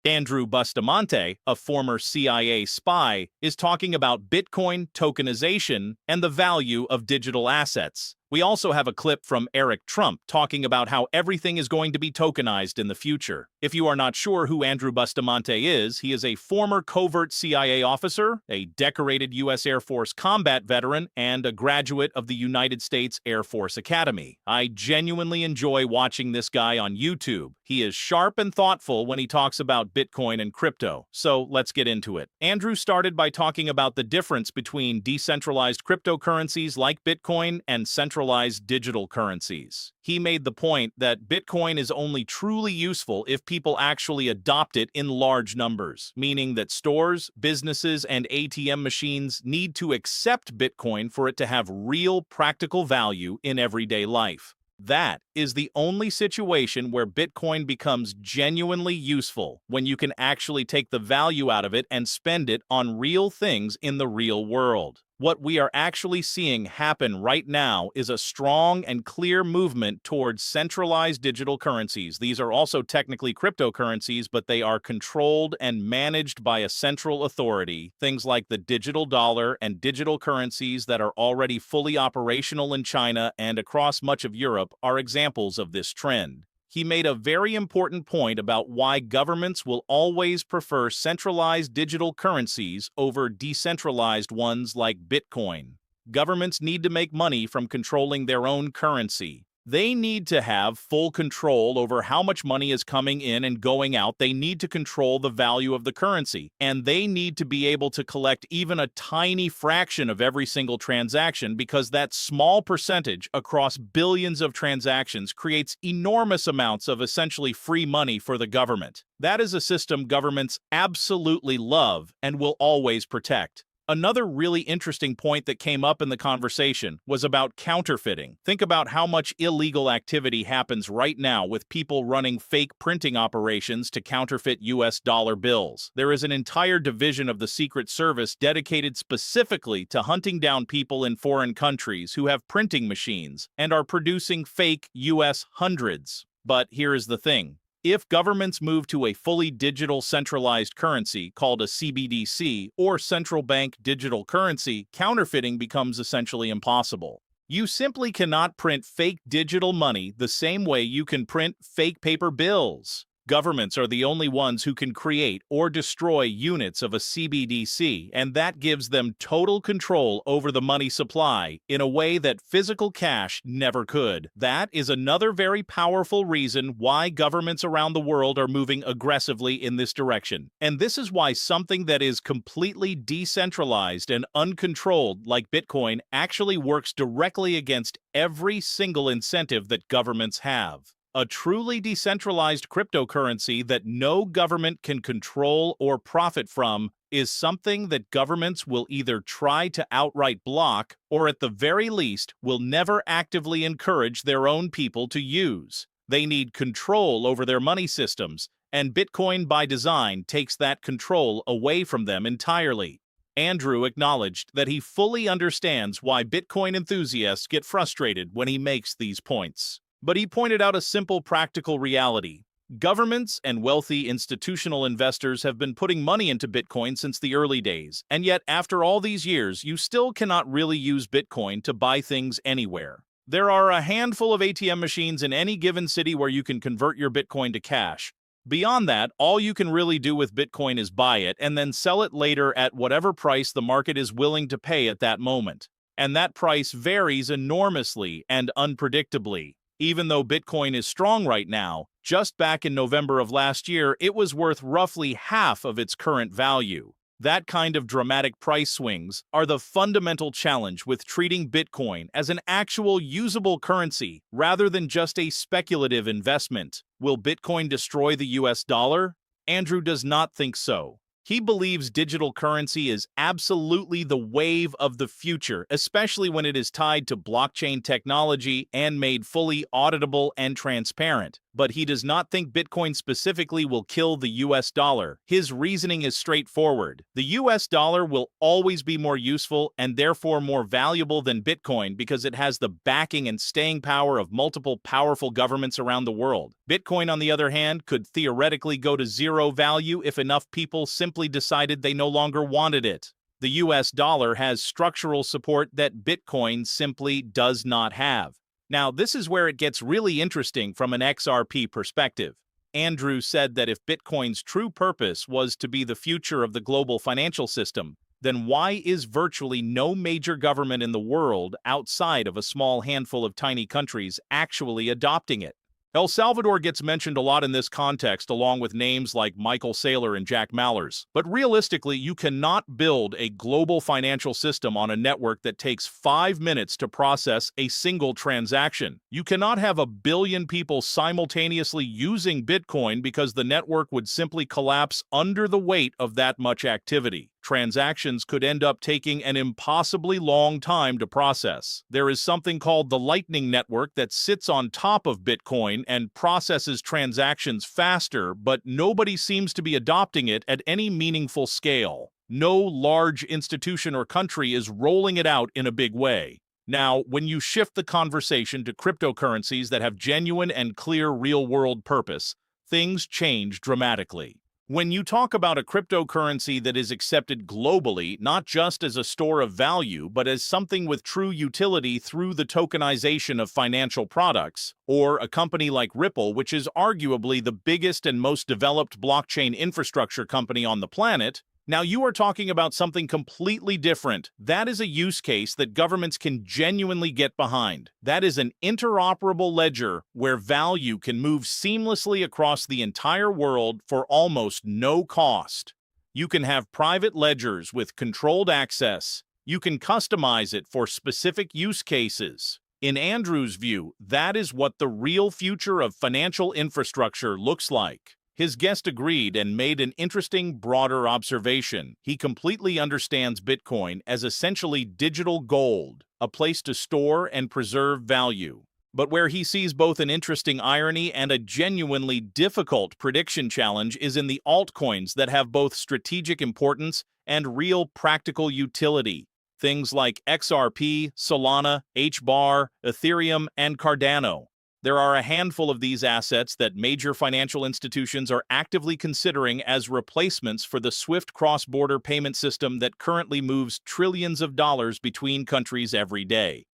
Andrew Bustamante, a former CIA spy, is talking about Bitcoin tokenization and the value of digital assets. We also have a clip from Eric Trump talking about how everything is going to be tokenized in the future. If you are not sure who Andrew Bustamante is, he is a former covert CIA officer, a decorated U.S. Air Force combat veteran, and a graduate of the United States Air Force Academy. I genuinely enjoy watching this guy on YouTube. He is sharp and thoughtful when he talks about Bitcoin and crypto. So let's get into it. Andrew started by talking about the difference between decentralized cryptocurrencies like Bitcoin and centralized digital currencies. He made the point that Bitcoin is only truly useful if people actually adopt it in large numbers, meaning that stores, businesses, and ATM machines need to accept Bitcoin for it to have real practical value in everyday life. That is the only situation where Bitcoin becomes genuinely useful, when you can actually take the value out of it and spend it on real things in the real world. What we are actually seeing happen right now is a strong and clear movement towards centralized digital currencies. These are also technically cryptocurrencies, but they are controlled and managed by a central authority. Things like the digital dollar and digital currencies that are already fully operational in China and across much of Europe are examples of this trend. He made a very important point about why governments will always prefer centralized digital currencies over decentralized ones like Bitcoin. Governments need to make money from controlling their own currency. They need to have full control over how much money is coming in and going out. They need to control the value of the currency, and they need to be able to collect even a tiny fraction of every single transaction, because that small percentage across billions of transactions creates enormous amounts of essentially free money for the government. That is a system governments absolutely love and will always protect. Another really interesting point that came up in the conversation was about counterfeiting. Think about how much illegal activity happens right now with people running fake printing operations to counterfeit US dollar bills. There is an entire division of the Secret Service dedicated specifically to hunting down people in foreign countries who have printing machines and are producing fake US hundreds. But here is the thing. If governments move to a fully digital centralized currency called a CBDC or central bank digital currency, counterfeiting becomes essentially impossible. You simply cannot print fake digital money the same way you can print fake paper bills. Governments are the only ones who can create or destroy units of a CBDC, and that gives them total control over the money supply in a way that physical cash never could. That is another very powerful reason why governments around the world are moving aggressively in this direction. And this is why something that is completely decentralized and uncontrolled like Bitcoin actually works directly against every single incentive that governments have. A truly decentralized cryptocurrency that no government can control or profit from is something that governments will either try to outright block or at the very least will never actively encourage their own people to use. They need control over their money systems, and Bitcoin by design takes that control away from them entirely. Andrew acknowledged that he fully understands why Bitcoin enthusiasts get frustrated when he makes these points. But he pointed out a simple practical reality. Governments and wealthy institutional investors have been putting money into Bitcoin since the early days, and yet after all these years, you still cannot really use Bitcoin to buy things anywhere. There are a handful of ATM machines in any given city where you can convert your Bitcoin to cash. Beyond that, all you can really do with Bitcoin is buy it and then sell it later at whatever price the market is willing to pay at that moment. And that price varies enormously and unpredictably. Even though Bitcoin is strong right now, just back in November of last year, it was worth roughly half of its current value. That kind of dramatic price swings are the fundamental challenge with treating Bitcoin as an actual usable currency rather than just a speculative investment. Will Bitcoin destroy the US dollar? Andrew does not think so. He believes digital currency is absolutely the wave of the future, especially when it is tied to blockchain technology and made fully auditable and transparent. But he does not think Bitcoin specifically will kill the US dollar. His reasoning is straightforward. The US dollar will always be more useful and therefore more valuable than Bitcoin because it has the backing and staying power of multiple powerful governments around the world. Bitcoin, on the other hand, could theoretically go to zero value if enough people simply decided they no longer wanted it. The US dollar has structural support that Bitcoin simply does not have. Now, this is where it gets really interesting from an XRP perspective. Andrew said that if Bitcoin's true purpose was to be the future of the global financial system, then why is virtually no major government in the world outside of a small handful of tiny countries actually adopting it? El Salvador gets mentioned a lot in this context, along with names like Michael Saylor and Jack Mallers. But realistically, you cannot build a global financial system on a network that takes 5 minutes to process a single transaction. You cannot have a billion people simultaneously using Bitcoin because the network would simply collapse under the weight of that much activity. Transactions could end up taking an impossibly long time to process. There is something called the Lightning Network that sits on top of Bitcoin and processes transactions faster, but nobody seems to be adopting it at any meaningful scale. No large institution or country is rolling it out in a big way. Now, when you shift the conversation to cryptocurrencies that have genuine and clear real-world purpose, things change dramatically. When you talk about a cryptocurrency that is accepted globally, not just as a store of value, but as something with true utility through the tokenization of financial products, or a company like Ripple, which is arguably the biggest and most developed blockchain infrastructure company on the planet, now you are talking about something completely different. That is a use case that governments can genuinely get behind. That is an interoperable ledger where value can move seamlessly across the entire world for almost no cost. You can have private ledgers with controlled access. You can customize it for specific use cases. In Andrew's view, that is what the real future of financial infrastructure looks like. His guest agreed and made an interesting, broader observation. He completely understands Bitcoin as essentially digital gold, a place to store and preserve value. But where he sees both an interesting irony and a genuinely difficult prediction challenge is in the altcoins that have both strategic importance and real practical utility. Things like XRP, Solana, HBAR, Ethereum, and Cardano. There are a handful of these assets that major financial institutions are actively considering as replacements for the SWIFT cross-border payment system that currently moves trillions of dollars between countries every day.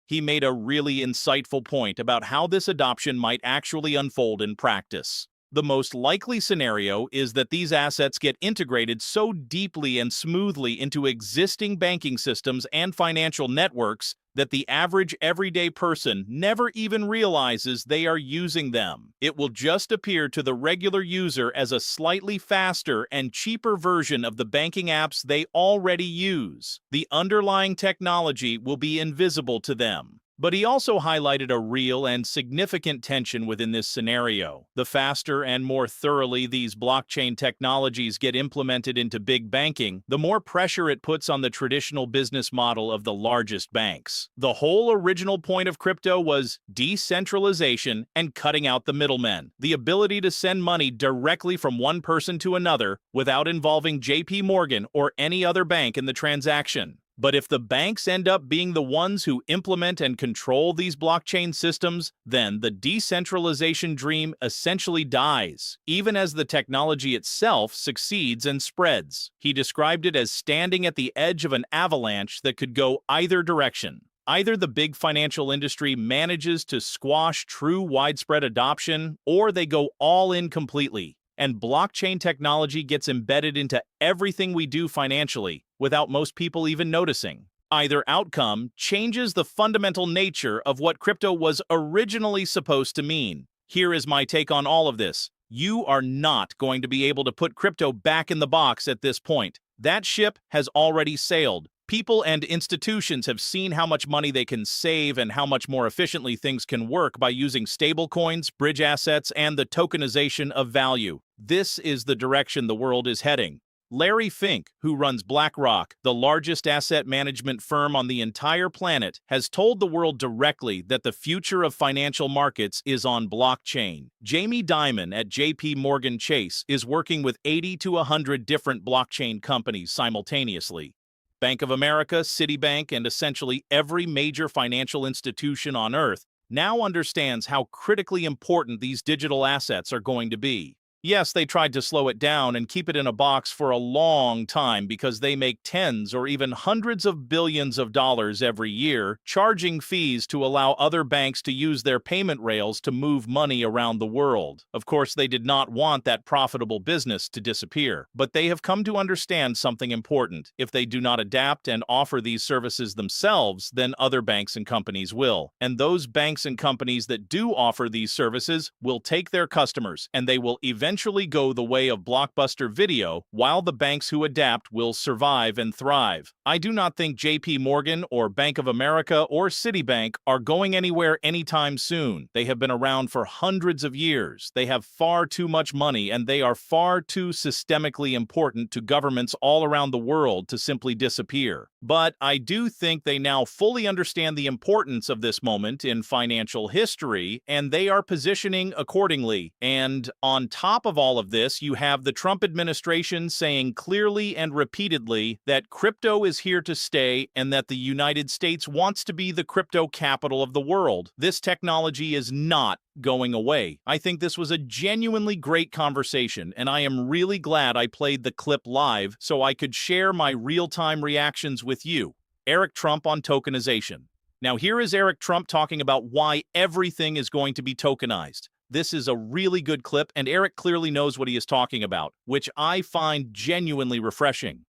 He made a really insightful point about how this adoption might actually unfold in practice. The most likely scenario is that these assets get integrated so deeply and smoothly into existing banking systems and financial networks that the average everyday person never even realizes they are using them. It will just appear to the regular user as a slightly faster and cheaper version of the banking apps they already use. The underlying technology will be invisible to them. But he also highlighted a real and significant tension within this scenario. The faster and more thoroughly these blockchain technologies get implemented into big banking, the more pressure it puts on the traditional business model of the largest banks. The whole original point of crypto was decentralization and cutting out the middlemen. The ability to send money directly from one person to another without involving JP Morgan or any other bank in the transaction. But if the banks end up being the ones who implement and control these blockchain systems, then the decentralization dream essentially dies, even as the technology itself succeeds and spreads. He described it as standing at the edge of an avalanche that could go either direction. Either the big financial industry manages to squash true widespread adoption, or they go all in completely, and blockchain technology gets embedded into everything we do financially without most people even noticing. Either outcome changes the fundamental nature of what crypto was originally supposed to mean. Here is my take on all of this. You are not going to be able to put crypto back in the box at this point. That ship has already sailed. People and institutions have seen how much money they can save and how much more efficiently things can work by using stablecoins, bridge assets, and the tokenization of value. This is the direction the world is heading. Larry Fink, who runs BlackRock, the largest asset management firm on the entire planet, has told the world directly that the future of financial markets is on blockchain. Jamie Dimon at JP Morgan Chase is working with 80 to 100 different blockchain companies simultaneously. Bank of America, Citibank, and essentially every major financial institution on Earth now understands how critically important these digital assets are going to be. Yes, they tried to slow it down and keep it in a box for a long time because they make tens or even hundreds of billions of dollars every year, charging fees to allow other banks to use their payment rails to move money around the world. Of course, they did not want that profitable business to disappear, but they have come to understand something important. If they do not adapt and offer these services themselves, then other banks and companies will. And those banks and companies that do offer these services will take their customers, and they will eventually go the way of Blockbuster Video, while the banks who adapt will survive and thrive. I do not think JP Morgan or Bank of America or Citibank are going anywhere anytime soon. They have been around for hundreds of years. They have far too much money, and they are far too systemically important to governments all around the world to simply disappear. But I do think they now fully understand the importance of this moment in financial history, and they are positioning accordingly. And on top of all of this, you have the Trump administration saying clearly and repeatedly that crypto is here to stay and that the United States wants to be the crypto capital of the world. This technology is not going away. I think this was a genuinely great conversation, and I am really glad I played the clip live so I could share my real-time reactions with you. Eric Trump on tokenization. Now here is Eric Trump talking about why everything is going to be tokenized. This is a really good clip, and Eric clearly knows what he is talking about, which I find genuinely refreshing.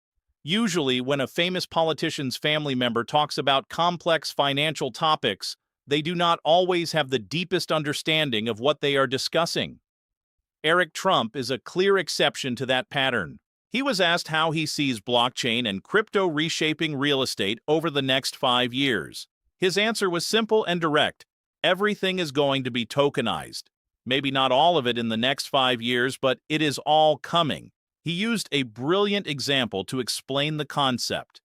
Usually, when a famous politician's family member talks about complex financial topics, they do not always have the deepest understanding of what they are discussing. Eric Trump is a clear exception to that pattern. He was asked how he sees blockchain and crypto reshaping real estate over the next 5 years. His answer was simple and direct. Everything is going to be tokenized. Maybe not all of it in the next 5 years, but it is all coming. He used a brilliant example to explain the concept.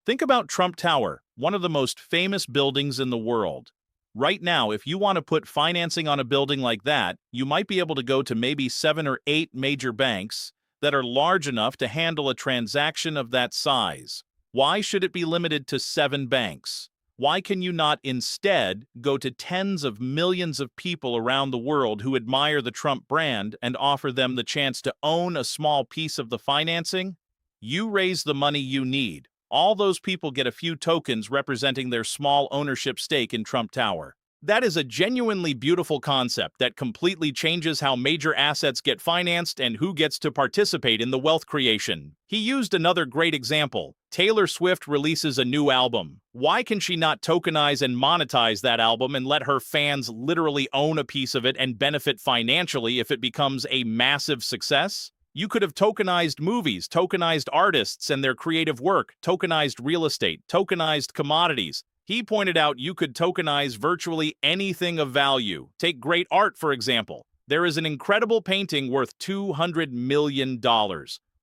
Think about Trump Tower, one of the most famous buildings in the world. Right now, if you want to put financing on a building like that, you might be able to go to maybe 7 or 8 major banks that are large enough to handle a transaction of that size. Why should it be limited to 7 banks? Why can you not instead go to tens of millions of people around the world who admire the Trump brand and offer them the chance to own a small piece of the financing? You raise the money you need. All those people get a few tokens representing their small ownership stake in Trump Tower. That is a genuinely beautiful concept that completely changes how major assets get financed and who gets to participate in the wealth creation. He used another great example. Taylor Swift releases a new album. Why can she not tokenize and monetize that album and let her fans literally own a piece of it and benefit financially if it becomes a massive success? You could have tokenized movies, tokenized artists and their creative work, tokenized real estate, tokenized commodities. He pointed out you could tokenize virtually anything of value. Take great art, for example. There is an incredible painting worth $200 million.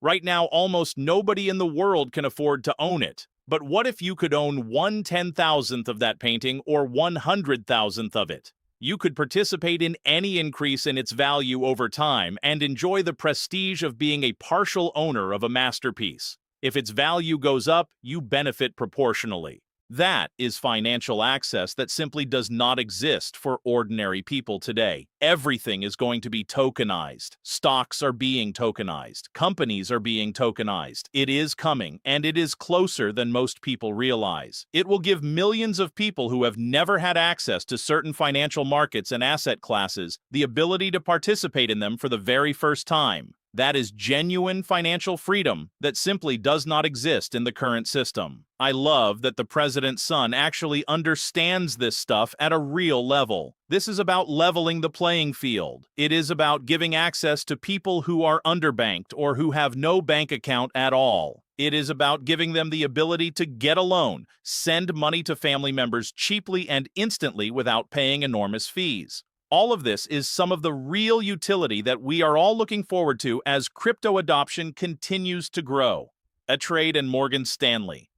Right now, almost nobody in the world can afford to own it. But what if you could own 1/10,000th of that painting or 100,000th of it? You could participate in any increase in its value over time and enjoy the prestige of being a partial owner of a masterpiece. If its value goes up, you benefit proportionally. That is financial access that simply does not exist for ordinary people today. Everything is going to be tokenized. Stocks are being tokenized. Companies are being tokenized. It is coming, and it is closer than most people realize. It will give millions of people who have never had access to certain financial markets and asset classes the ability to participate in them for the very first time. That is genuine financial freedom that simply does not exist in the current system. I love that the president's son actually understands this stuff at a real level. This is about leveling the playing field. It is about giving access to people who are underbanked or who have no bank account at all. It is about giving them the ability to get a loan, send money to family members cheaply and instantly without paying enormous fees. All of this is some of the real utility that we are all looking forward to as crypto adoption continues to grow. A trade in Morgan Stanley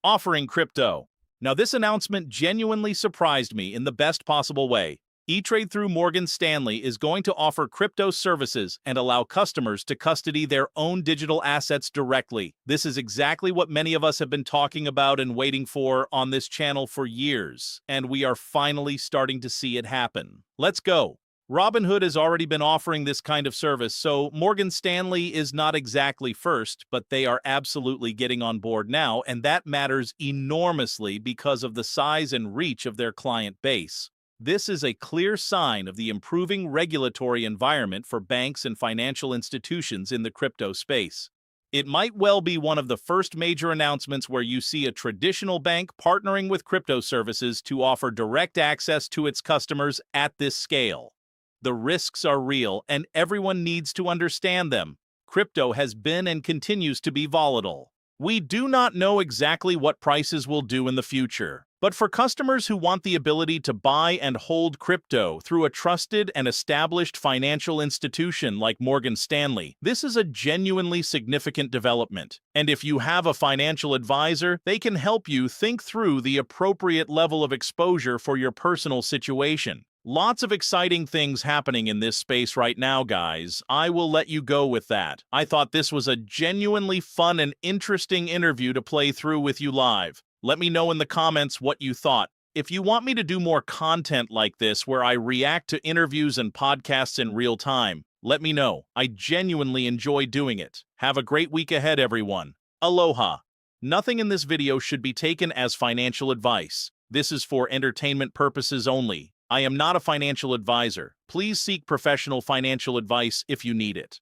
offering crypto. Now, this announcement genuinely surprised me in the best possible way. E-Trade through Morgan Stanley is going to offer crypto services and allow customers to custody their own digital assets directly. This is exactly what many of us have been talking about and waiting for on this channel for years, and we are finally starting to see it happen. Let's go. Robinhood has already been offering this kind of service, so Morgan Stanley is not exactly first, but they are absolutely getting on board now, and that matters enormously because of the size and reach of their client base. This is a clear sign of the improving regulatory environment for banks and financial institutions in the crypto space. It might well be one of the first major announcements where you see a traditional bank partnering with crypto services to offer direct access to its customers at this scale. The risks are real, and everyone needs to understand them. Crypto has been and continues to be volatile. We do not know exactly what prices will do in the future. But for customers who want the ability to buy and hold crypto through a trusted and established financial institution like Morgan Stanley, this is a genuinely significant development. And if you have a financial advisor, they can help you think through the appropriate level of exposure for your personal situation. Lots of exciting things happening in this space right now, guys. I will let you go with that. I thought this was a genuinely fun and interesting interview to play through with you live. Let me know in the comments what you thought. If you want me to do more content like this where I react to interviews and podcasts in real time, let me know. I genuinely enjoy doing it. Have a great week ahead, everyone. Aloha. Nothing in this video should be taken as financial advice. This is for entertainment purposes only. I am not a financial advisor. Please seek professional financial advice if you need it.